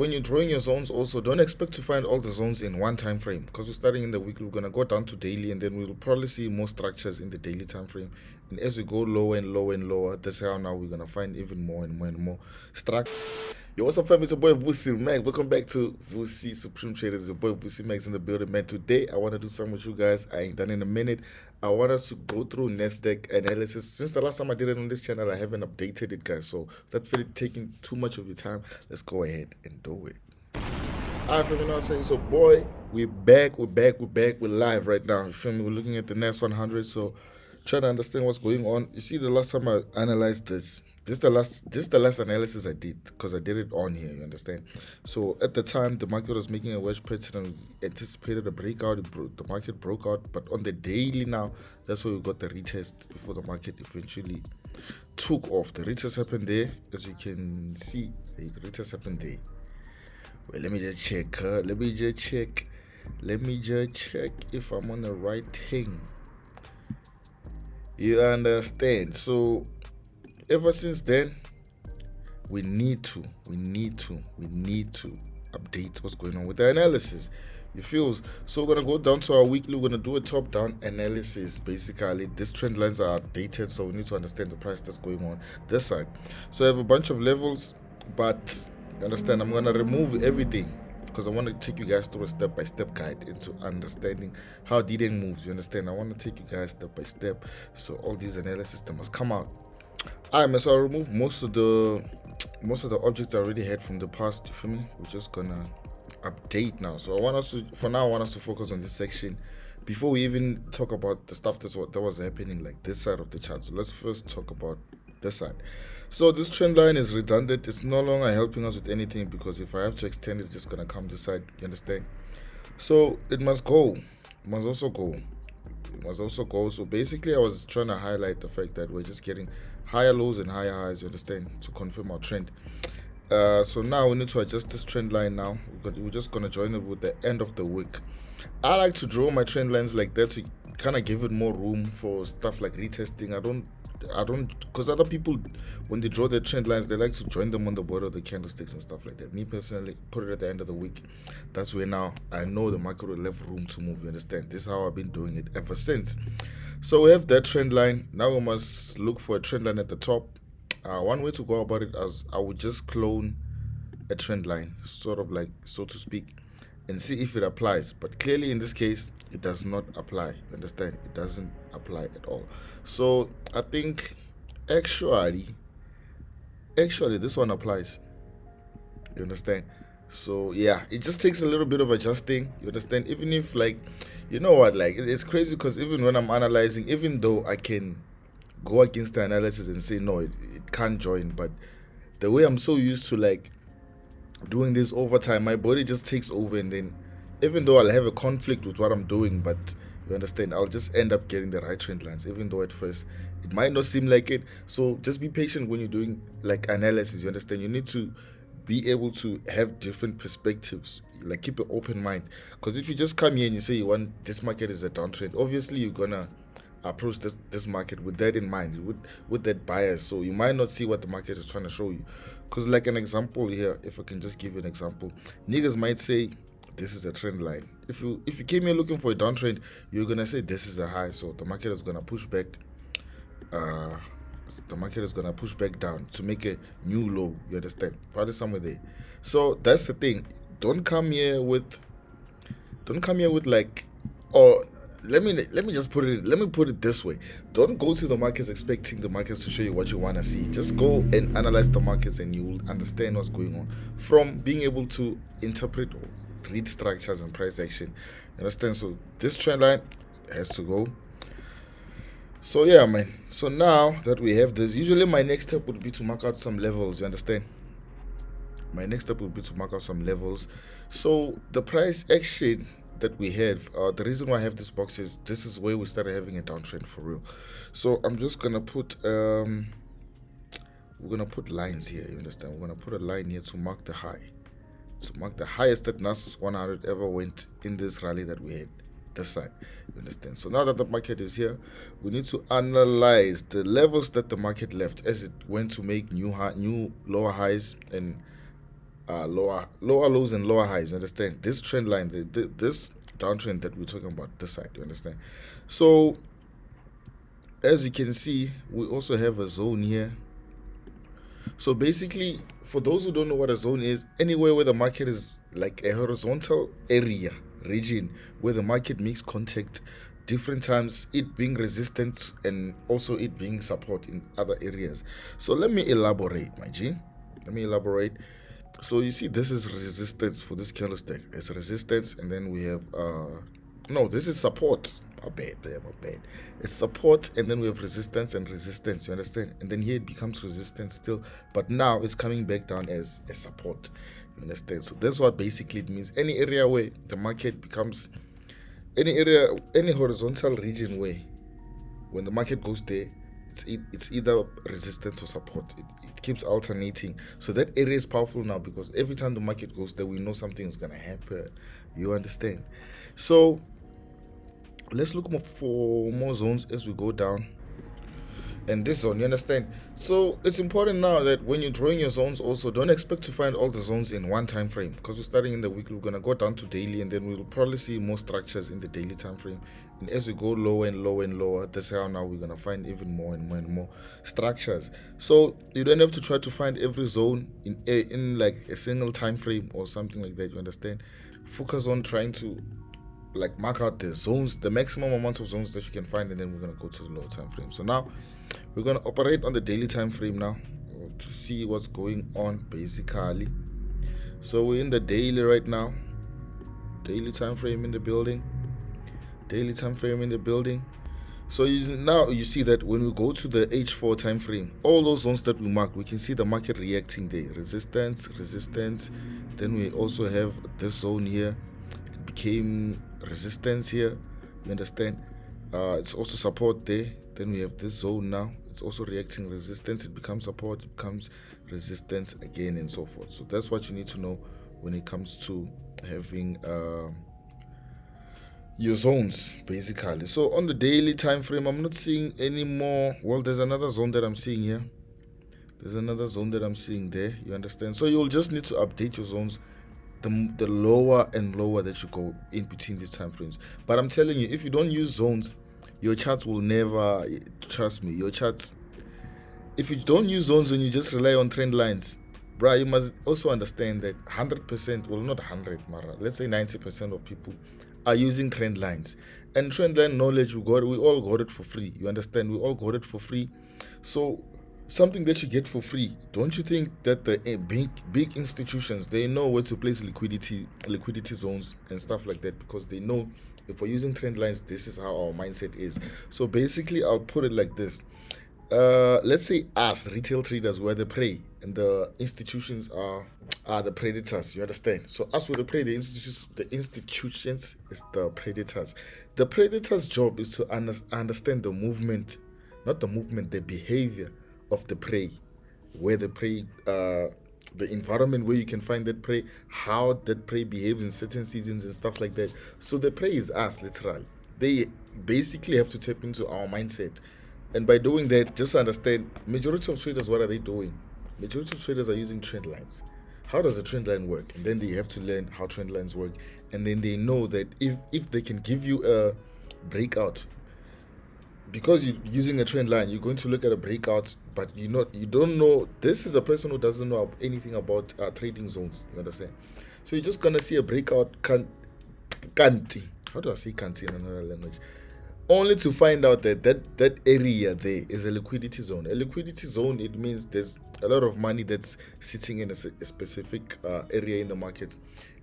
When you're drawing your zones, also don't expect to find all the zones in one time frame, because we're starting in the weekly. We're gonna go down to daily, and then we'll probably see more structures in the daily time frame. And as we go lower and lower and lower, that's how now we're gonna find even more and more and more structure. Yo, what's up, fam? It's your boy Vussy, man. Welcome back to Vussy Supreme Traders. Your boy Vussy Max in the building, man. Today, I want to do something with you guys I ain't done in a minute. I want us to go through Nasdaq analysis. Since the last time I did it on this channel, I haven't updated it, guys. So, that's really taking too much of your time. Let's go ahead and do it. Alright, fam, you know what I'm saying? So, boy, we're back, we're live right now. You feel me? We're looking at the Nas100, so trying to understand what's going on. You see, the last time I analyzed this is the last analysis I did, because I did it on here, you understand? So, at the time, the market was making a wedge pattern and anticipated a breakout. The market broke out, but on the daily now, that's where we got the retest before the market eventually took off. The retest happened there, as you can see. The retest happened there. Wait, let me just check. Let me just check if I'm on the right thing. You understand? So, ever since then, we need to update what's going on with the analysis. You feel? So we're gonna go down to our weekly. We're gonna do a top-down analysis. Basically, these trend lines are updated, so we need to understand the price that's going on this side. So I have a bunch of levels, but you understand, I'm gonna remove everything because I want to take you guys through a step-by-step guide into understanding how D-Day moves. You understand? I want to take you guys step by step, so all these analysis they must come out. Alright, man. So I removed most of the objects I already had from the past. You feel me? We're just gonna update now. So I want us to focus on this section before we even talk about the stuff that was happening like this side of the chart. So let's first talk about this side. So this trend line is redundant. It's no longer helping us with anything, because if I have to extend it, it's just gonna come this side. You understand? So it must go. It must also go. So basically, I was trying to highlight the fact that we're just getting higher lows and higher highs. You understand? To confirm our trend. So now we need to adjust this trend line now. We're just gonna join it with the end of the week. I like to draw my trend lines like that to kind of give it more room for stuff like retesting. I don't, because other people, when they draw their trend lines, they like to join them on the border of the candlesticks and stuff like that. Me personally, put it at the end of the week. That's where now I know the market will have room to move. You understand? This is how I've been doing it ever since. So we have that trend line. Now we must look for a trend line at the top. One way to go about it is I would just clone a trend line, sort of like, so to speak, and see if it applies. But clearly in this case, it does not apply. You understand? It doesn't apply at all. So I think actually this one applies. You understand? So yeah, it just takes a little bit of adjusting. You understand? Even if, like, you know what, like, it's crazy, because even when I'm analyzing, even though I can go against the analysis and say no, it can't join, but the way I'm so used to like doing this over time, my body just takes over, and then even though I'll have a conflict with what I'm doing, but you understand, I'll just end up getting the right trend lines, even though at first it might not seem like it. So just be patient when you're doing like analysis. You understand? You need to be able to have different perspectives, like keep an open mind, because if you just come here and you say you want this market is a downtrend, obviously you're gonna approach this market with that in mind, with that bias. So you might not see what the market is trying to show you. Because like an example here, if I can just give you an example, niggas might say this is a trend line. If you came here looking for a downtrend, you're gonna say this is a high, so the market is gonna push back. The market is gonna push back down to make a new low. You understand? Probably somewhere there. So that's the thing. Don't come here with like, or let me just put it this way. Don't go to the markets expecting the markets to show you what you want to see. Just go and analyze the markets, and you will understand what's going on from being able to interpret or read structures and price action. You understand? So this trend line has to go. So yeah, man. So now that we have this, usually my next step would be to mark out some levels. You understand? My next step would be to mark out some levels. So the price action that we have, the reason why I have this box is this is where we started having a downtrend for real. So I'm just gonna put we're gonna put lines here. You understand? We're gonna put a line here to mark the high, to mark the highest that Nas100 ever went in this rally that we had this side. You understand? So now that the market is here, we need to analyze the levels that the market left as it went to make new lower highs and lower lows and lower highs. You understand? This trend line, this downtrend that we're talking about, this side. You understand? So as you can see, we also have a zone here. So basically, for those who don't know what a zone is, anywhere where the market is like a horizontal area, region, where the market makes contact different times, it being resistance and also it being support in other areas. So let me elaborate, my G. Let me elaborate. So you see, this is resistance for this candlestick. It's resistance, and then we have no, this is support. My bad. It's support, and then we have resistance and resistance. You understand? And then here it becomes resistance still, but now it's coming back down as a support. You understand? So that's what basically it means. Any area where the market becomes any area, any horizontal region where when the market goes there, it's either resistance or support. It keeps alternating. So that area is powerful now because every time the market goes there, we know something is gonna happen. You understand? So let's look for more zones as we go down. And this zone, you understand? So it's important now that when you're drawing your zones, also don't expect to find all the zones in one time frame, because we're starting in the weekly. We're gonna go down to daily, and then we'll probably see more structures in the daily time frame. And as we go lower and lower and lower, that's how now we're gonna find even more and more and more structures. So you don't have to try to find every zone in like a single time frame or something like that. You understand? Focus on trying to like mark out the zones, the maximum amount of zones that you can find, and then we're gonna go to the lower time frame. So now we're gonna operate on the daily time frame now to see what's going on basically. So we're in the daily right now. Daily time frame in the building. Daily time frame in the building. So now you see that when we go to the H4 time frame, all those zones that we mark, we can see the market reacting there. Resistance. Then we also have this zone here. It became resistance here. You understand? It's also support there. Then we have this zone now. It's also reacting resistance. It becomes support. It becomes resistance again, and so forth. So that's what you need to know when it comes to having your zones, basically. So on the daily time frame, I'm not seeing any more. Well, there's another zone that I'm seeing here. There's another zone that I'm seeing there. You understand? So you'll just need to update your zones. The lower and lower that you go in between these time frames. But I'm telling you, if you don't use zones, your charts will never, trust me, your charts, if you don't use zones and you just rely on trend lines, bruh, you must also understand that 100%, well, not 100, Mara, let's say 90% of people are using trend lines. And trend line knowledge, we all got it for free. You understand? We all got it for free. So something that you get for free, don't you think that the big institutions, they know where to place liquidity zones and stuff like that, because they know if we're using trend lines, this is how our mindset is. So basically, I'll put it like this. Let's say us retail traders were the prey and the institutions are the predators. You understand? So us with the prey, the institutions is the predators. The predator's job is to understand the movement, not the movement, the behavior of the prey, where the prey, the environment where you can find that prey, how that prey behaves in certain seasons and stuff like that. So the prey is us, literally. They basically have to tap into our mindset. And by doing that, just understand, majority of traders, what are they doing? Majority of traders are using trend lines. How does a trend line work? And then they have to learn how trend lines work. And then they know that if they can give you a breakout, because you're using a trend line, you're going to look at a breakout, but you don't know. This is a person who doesn't know anything about trading zones. You understand? So you're just gonna see a breakout kanti. How do I say kanti in another language? Only to find out that area there is a liquidity zone. A liquidity zone, it means there's a lot of money that's sitting in a specific area in the market.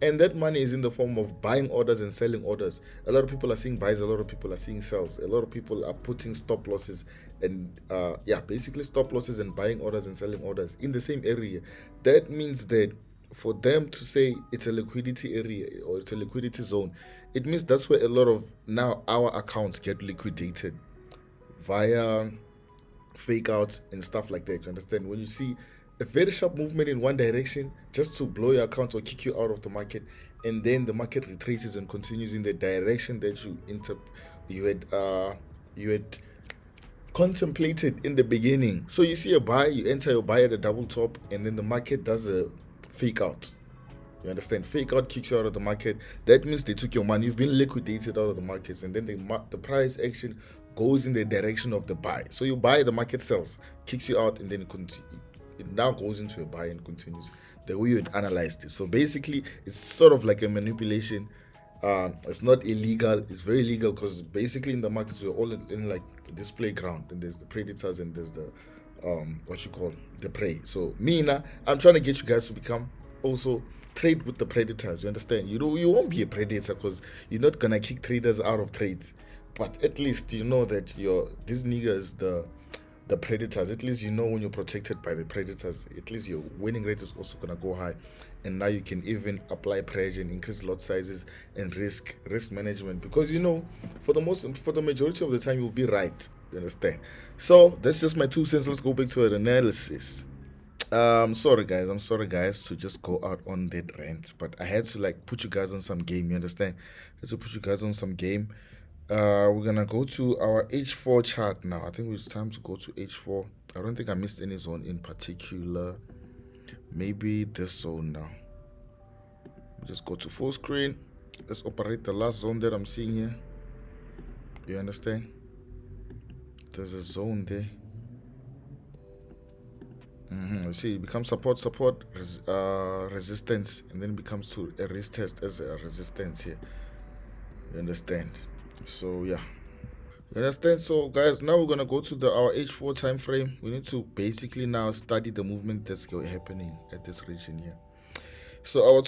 And that money is in the form of buying orders and selling orders. A lot of people are seeing buys, a lot of people are seeing sells. A lot of people are putting stop losses and basically stop losses and buying orders and selling orders in the same area. That means that for them to say it's a liquidity area or it's a liquidity zone, it means that's where a lot of now our accounts get liquidated via fake outs and stuff like that. You understand? When you see a very sharp movement in one direction just to blow your account or kick you out of the market, and then the market retraces and continues in the direction that you had contemplated in the beginning. So you see a buy, you enter your buy at a double top, and then the market does a fake out. You understand? Fake out kicks you out of the market. That means they took your money. You've been liquidated out of the markets, and then the price action goes in the direction of the buy. So you buy, the market sells, kicks you out, and then it now goes into a buy and continues the way you had analyzed it. So basically, it's sort of like a manipulation. It's not illegal. It's very legal because basically in the markets we're all in like this playground, and there's the predators and there's the the prey. So I'm trying to get you guys to become also trade with the predators. You understand? You won't be a predator because you're not gonna kick traders out of trades, but at least you know that this nigga is the predators. At least you know when you're protected by the predators, at least your winning rate is also gonna go high, and now you can even apply pressure and increase lot sizes and risk management, because for the majority of the time you'll be right. You understand? So that's just my 2 cents. Let's go back to an analysis. I'm sorry guys to just go out on that rant, but I had to put you guys on some game. You understand? I had to put you guys on some game. We're gonna go to our H4 chart now. I think it's time to go to H4. I don't think I missed any zone in particular. Maybe this zone now. Just go to full screen. Let's operate the last zone that I'm seeing here. You understand? There's a zone there. You see, it becomes support, resistance, and then it becomes to a retest as a resistance here. You understand? So yeah, you understand? So guys, now we're gonna go to our H4 time frame. We need to basically now study the movement that's happening at this region here. So our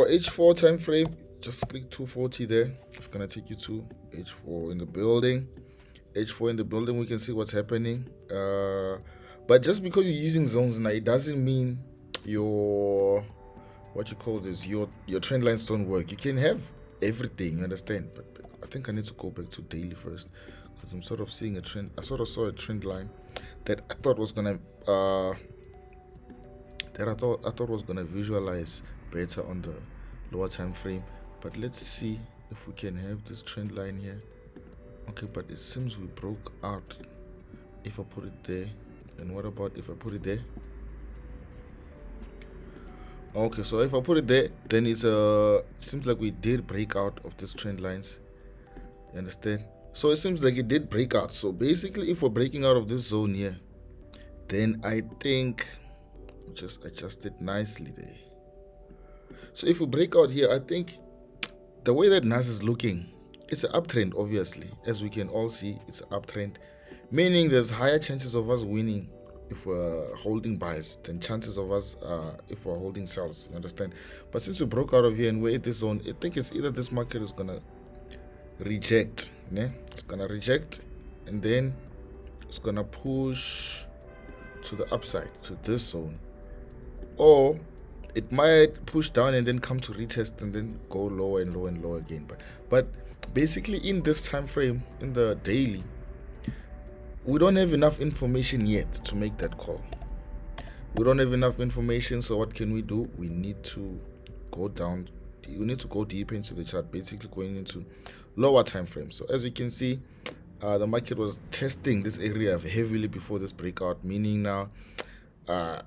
H4 time frame, just click 240 there. It's gonna take you to H4 in the building. H4 in the building, we can see what's happening. But just because you're using zones now, it doesn't mean your trend lines don't work. You can have everything, you understand? But I think I need to go back to daily first, because I'm sort of seeing a trend. I sort of saw a trend line that I thought was gonna visualize better on the lower time frame. But let's see if we can have this trend line here. Okay, but it seems we broke out. If I put it there, and what about if I put it there? Okay, so if I put it there, then it seems like we did break out of these trend lines. You understand? So it seems like it did break out. So basically, if we're breaking out of this zone here, then I think just adjust it nicely there. So if we break out here, I think the way that Nas is looking, it's an uptrend. Obviously, as we can all see, it's an uptrend, meaning there's higher chances of us winning if we're holding buys than chances of us if we're holding sells. You understand? But since we broke out of here and we're at this zone, I think it's either this market is gonna reject, it's gonna reject, and then it's gonna push to the upside to this zone, or it might push down and then come to retest and then go lower and lower and lower again. But basically in this time frame, in the daily, we don't have enough information yet to make that call. We don't have enough information, so what can we do? We need to go down. We need to go deep into the chart, basically going into lower time frames. So as you can see, the market was testing this area heavily before this breakout, meaning now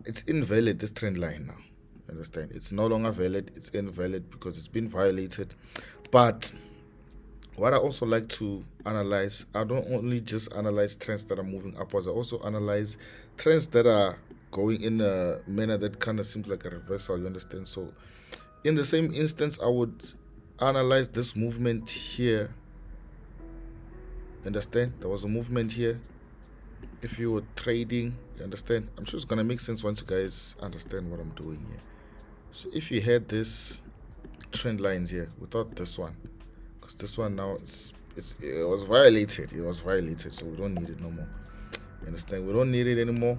it's invalid, this trend line now. Understand? It's no longer valid. It's invalid because it's been violated. But what I also like to analyze, I don't only just analyze trends that are moving upwards, I also analyze trends that are going in a manner that kind of seems like a reversal. You understand? So in the same instance, I would analyze this movement here. Understand? There was a movement here. If you were trading, you understand? I'm sure it's gonna make sense once you guys understand what I'm doing here. So if you had this trend lines here without this one, because this one now it was violated. It was violated, so we don't need it no more. You understand? We don't need it anymore.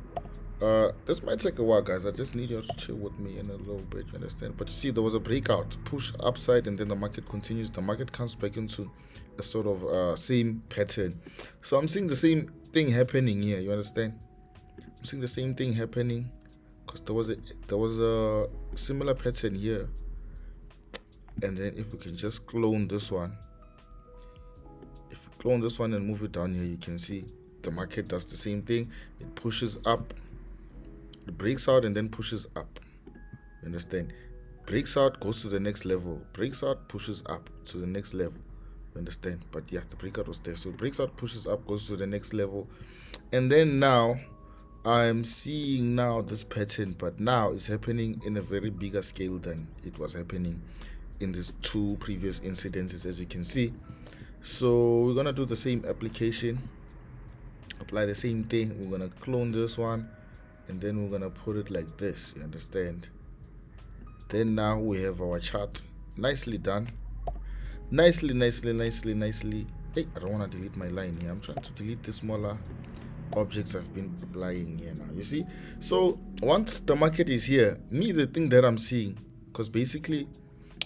This might take a while, guys. I just need you to chill with me in a little bit. You understand? But you see, there was a breakout, push upside, and then the market continues. The market comes back into a sort of same pattern. So I'm seeing the same thing happening here. You understand? I'm seeing the same thing happening because there was a similar pattern here. And then if we can just clone this one, if we clone this one and move it down here, you can see the market does the same thing. It pushes up, it breaks out and then pushes up. You understand? Breaks out, goes to the next level. Breaks out, pushes up to the next level. You understand? But yeah, the breakout was there. So breaks out, pushes up, goes to the next level. And then now I'm seeing now this pattern, but now it's happening in a very bigger scale than it was happening in these two previous incidences, as you can see. So we're gonna do the same application, apply the same thing. We're gonna clone this one, and then we're gonna put it like this. You understand? Then now we have our chart nicely done. Nicely. Hey, I don't want to delete my line here. I'm trying to delete the smaller objects I've been applying here now. You see? So once the market is here, the thing that I'm seeing, because basically,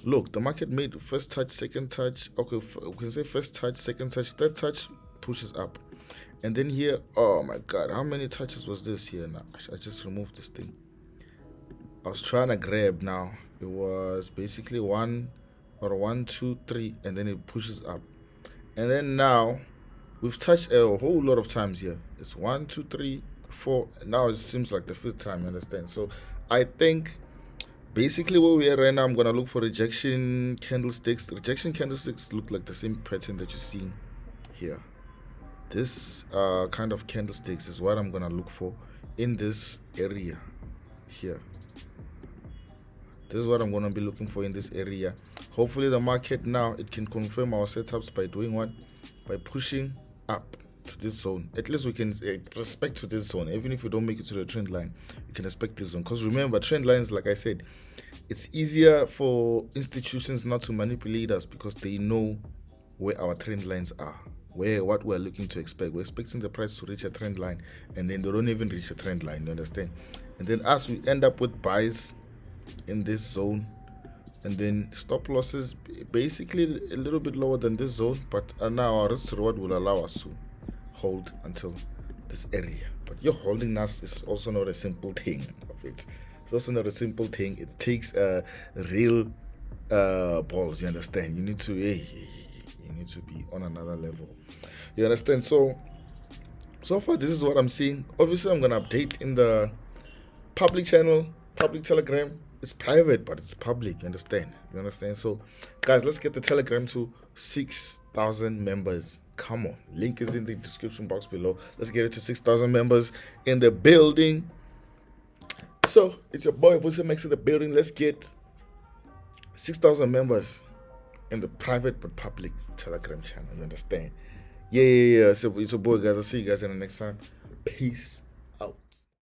look, the market made first touch, second touch. Okay, we can say first touch, second touch, third touch, pushes up. And then here, oh my God, how many touches was this here now? I just removed this thing. I was trying to grab now. It was basically 1, 2, 3, and then it pushes up. And then now, we've touched a whole lot of times here. It's 1, 2, 3, 4. Now it seems like the 5th time, you understand? So I think basically where we are right now, I'm going to look for rejection candlesticks. Rejection candlesticks look like the same pattern that you're seeing here. This kind of candlesticks is what I'm going to look for in this area here. This is what I'm going to be looking for in this area. Hopefully the market now, it can confirm our setups by doing what? By pushing up to this zone. At least we can expect to this zone. Even if we don't make it to the trend line, we can expect this zone. Because remember, trend lines, like I said, it's easier for institutions not to manipulate us because they know where our trend lines are, what we're looking to expect. We're expecting the price to reach a trend line, and then they don't even reach a trend line, you understand? And then as we end up with buys in this zone, and then stop losses basically a little bit lower than this zone, but now our risk to reward will allow us to hold until this area. But your holding us is also not a simple thing of it. It's also not a simple thing. It takes real balls, you understand? You need to be on another level, you understand? So far this is what I'm seeing. Obviously I'm gonna update in the public channel, public Telegram. It's private, but it's public. You understand? So, guys, let's get the Telegram to 6,000 members. Come on. Link is in the description box below. Let's get it to 6,000 members in the building. So, it's your boy Vussy Max in the building. Let's get 6,000 members in the private but public Telegram channel. You understand? Yeah. So, it's your boy, guys. I'll see you guys in the next time. Peace.